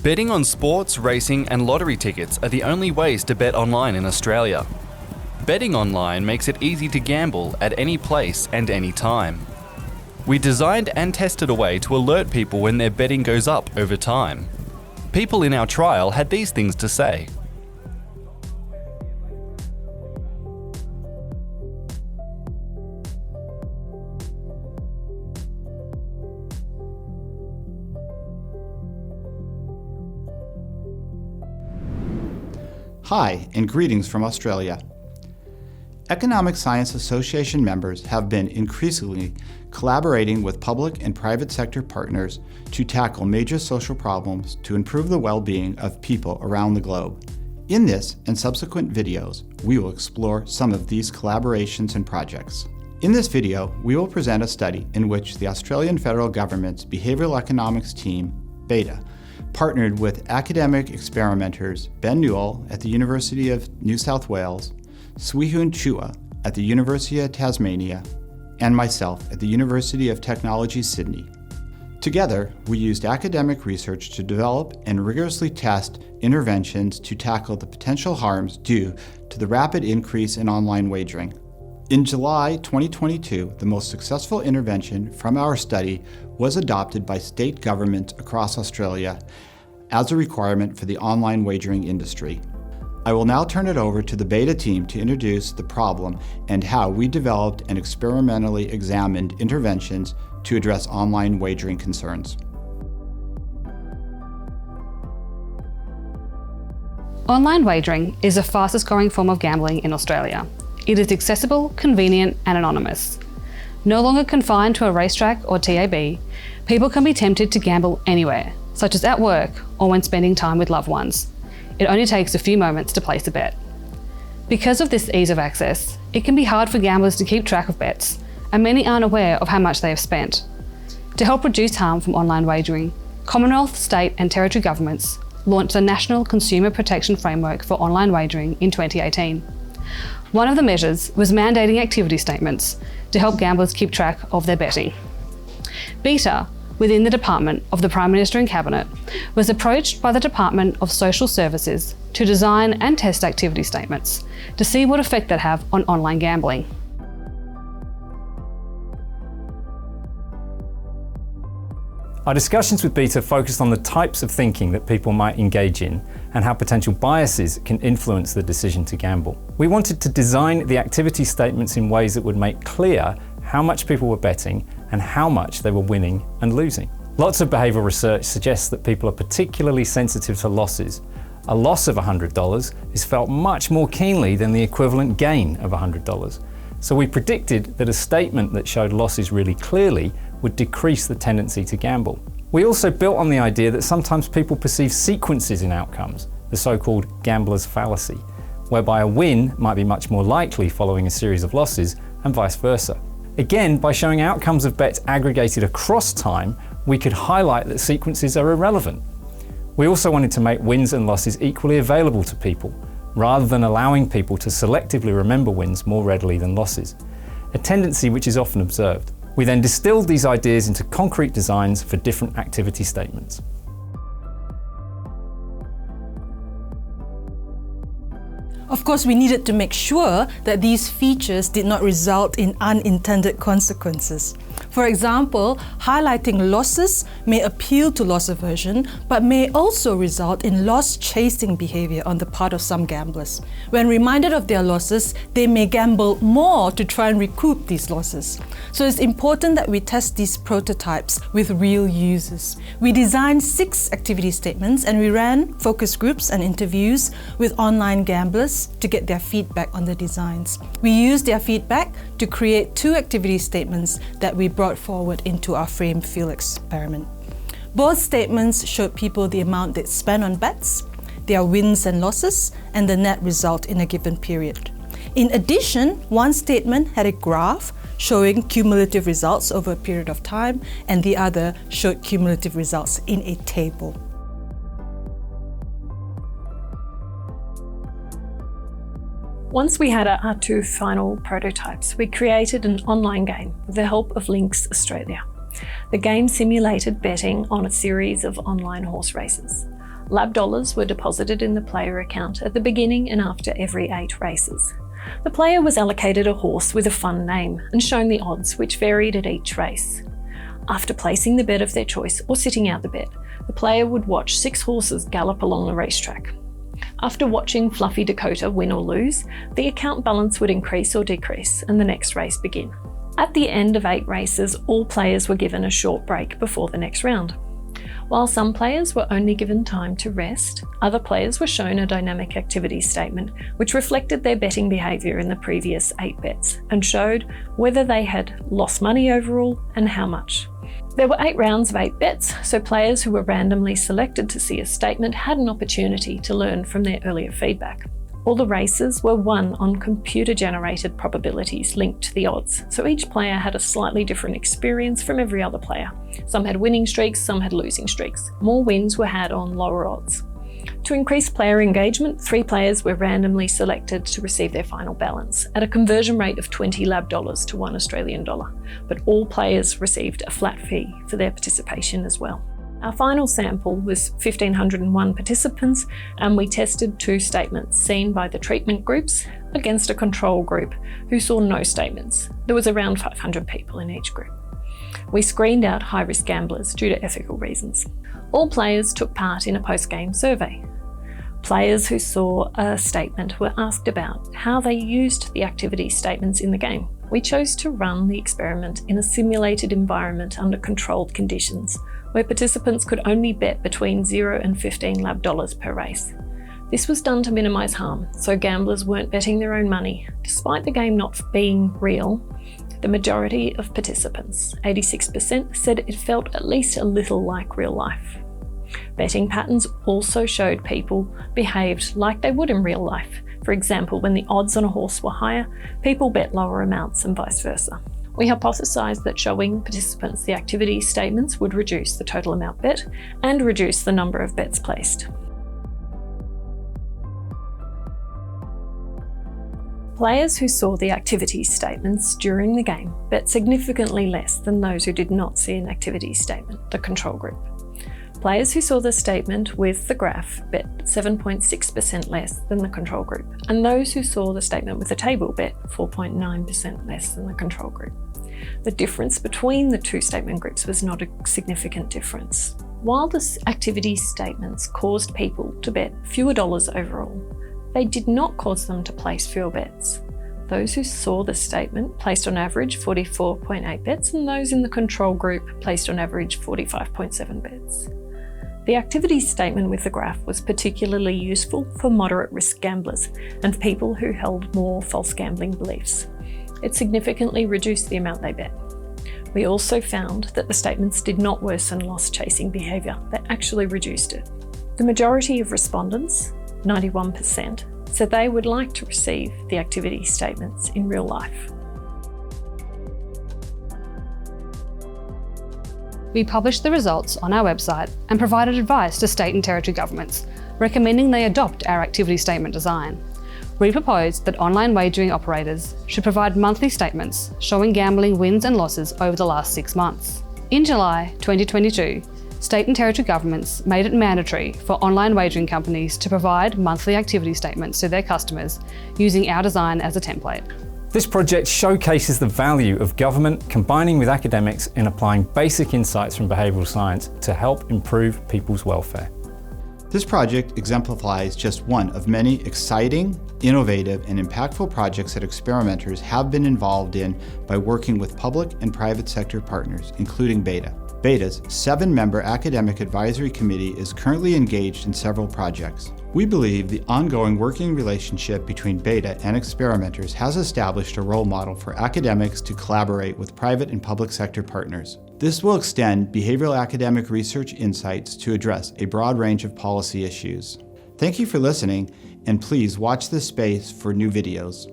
Betting on sports, racing and lottery tickets are the only ways to bet online in Australia. Betting online makes it easy to gamble at any place and any time. We designed and tested a way to alert people when their betting goes up over time. People in our trial had these things to say. Hi, and greetings from Australia. Economic Science Association members have been increasingly collaborating with public and private sector partners to tackle major social problems to improve the well-being of people around the globe. In this and subsequent videos, we will explore some of these collaborations and projects. In this video, we will present a study in which the Australian Federal Government's Behavioural Economics team, BETA, partnered with academic experimenters Ben Newell at the University of New South Wales, Swihun Chua at the University of Tasmania, and myself at the University of Technology, Sydney. Together, we used academic research to develop and rigorously test interventions to tackle the potential harms due to the rapid increase in online wagering. In July 2022, the most successful intervention from our study was adopted by state governments across Australia as a requirement for the online wagering industry. I will now turn it over to the BETA team to introduce the problem and how we developed and experimentally examined interventions to address online wagering concerns. Online wagering is the fastest growing form of gambling in Australia. It is accessible, convenient and anonymous. No longer confined to a racetrack or TAB, people can be tempted to gamble anywhere, such as at work or when spending time with loved ones. It only takes a few moments to place a bet. Because of this ease of access, it can be hard for gamblers to keep track of bets, and many aren't aware of how much they have spent. To help reduce harm from online wagering, Commonwealth, state and territory governments launched a National Consumer Protection Framework for online wagering in 2018. One of the measures was mandating activity statements to help gamblers keep track of their betting. BETA, within the Department of the Prime Minister and Cabinet, was approached by the Department of Social Services to design and test activity statements to see what effect they'd have on online gambling. Our discussions with BETA focused on the types of thinking that people might engage in and how potential biases can influence the decision to gamble. We wanted to design the activity statements in ways that would make clear how much people were betting and how much they were winning and losing. Lots of behavioural research suggests that people are particularly sensitive to losses. A loss of $100 is felt much more keenly than the equivalent gain of $100. So we predicted that a statement that showed losses really clearly would decrease the tendency to gamble. We also built on the idea that sometimes people perceive sequences in outcomes, the so-called gambler's fallacy, whereby a win might be much more likely following a series of losses and vice versa. Again, by showing outcomes of bets aggregated across time, we could highlight that sequences are irrelevant. We also wanted to make wins and losses equally available to people, rather than allowing people to selectively remember wins more readily than losses, a tendency which is often observed. We then distilled these ideas into concrete designs for different activity statements. Of course, we needed to make sure that these features did not result in unintended consequences. For example, highlighting losses may appeal to loss aversion, but may also result in loss-chasing behavior on the part of some gamblers. When reminded of their losses, they may gamble more to try and recoup these losses. So it's important that we test these prototypes with real users. We designed 6 activity statements and we ran focus groups and interviews with online gamblers to get their feedback on the designs. We used their feedback to create 2 activity statements that we brought forward into our frame field experiment. Both statements showed people the amount they spent on bets, their wins and losses, and the net result in a given period. In addition, one statement had a graph showing cumulative results over a period of time, and the other showed cumulative results in a table. Once we had our 2 final prototypes, we created an online game with the help of Links Australia. The game simulated betting on a series of online horse races. Lab dollars were deposited in the player account at the beginning and after every 8 races. The player was allocated a horse with a fun name and shown the odds, which varied at each race. After placing the bet of their choice or sitting out the bet, the player would watch 6 horses gallop along the racetrack. After watching Fluffy Dakota win or lose, the account balance would increase or decrease and the next race begin. At the end of 8 races, all players were given a short break before the next round. While some players were only given time to rest, other players were shown a dynamic activity statement which reflected their betting behaviour in the previous 8 bets and showed whether they had lost money overall and how much. There were 8 rounds of 8 bets, so players who were randomly selected to see a statement had an opportunity to learn from their earlier feedback. All the races were won on computer-generated probabilities linked to the odds, so each player had a slightly different experience from every other player. Some had winning streaks, some had losing streaks. More wins were had on lower odds. To increase player engagement, 3 players were randomly selected to receive their final balance at a conversion rate of 20 lab dollars to $1 Australian, but all players received a flat fee for their participation as well. Our final sample was 1,501 participants, and we tested 2 statements seen by the treatment groups against a control group who saw no statements. There was around 500 people in each group. We screened out high-risk gamblers due to ethical reasons. All players took part in a post-game survey. Players who saw a statement were asked about how they used the activity statements in the game. We chose to run the experiment in a simulated environment under controlled conditions, where participants could only bet between 0 and 15 lab dollars per race. This was done to minimise harm, so gamblers weren't betting their own money. Despite the game not being real, the majority of participants, 86%, said it felt at least a little like real life. Betting patterns also showed people behaved like they would in real life. For example, when the odds on a horse were higher, people bet lower amounts and vice versa. We hypothesised that showing participants the activity statements would reduce the total amount bet and reduce the number of bets placed. Players who saw the activity statements during the game bet significantly less than those who did not see an activity statement, the control group. Players who saw the statement with the graph bet 7.6% less than the control group, and those who saw the statement with the table bet 4.9% less than the control group. The difference between the 2 statement groups was not a significant difference. While the activity statements caused people to bet fewer dollars overall, they did not cause them to place fewer bets. Those who saw the statement placed on average 44.8 bets, and those in the control group placed on average 45.7 bets. The activity statement with the graph was particularly useful for moderate risk gamblers and people who held more false gambling beliefs. It significantly reduced the amount they bet. We also found that the statements did not worsen loss chasing behaviour, they actually reduced it. The majority of respondents, 91%, said they would like to receive the activity statements in real life. We published the results on our website and provided advice to state and territory governments, recommending they adopt our activity statement design. We proposed that online wagering operators should provide monthly statements showing gambling wins and losses over the last 6 months. In July 2022, state and territory governments made it mandatory for online wagering companies to provide monthly activity statements to their customers using our design as a template. This project showcases the value of government combining with academics in applying basic insights from behavioural science to help improve people's welfare. This project exemplifies just one of many exciting, innovative, and impactful projects that experimenters have been involved in by working with public and private sector partners, including BETA. BETA's 7-member academic advisory committee is currently engaged in several projects. We believe the ongoing working relationship between BETA and experimenters has established a role model for academics to collaborate with private and public sector partners. This will extend behavioral academic research insights to address a broad range of policy issues. Thank you for listening, and please watch this space for new videos.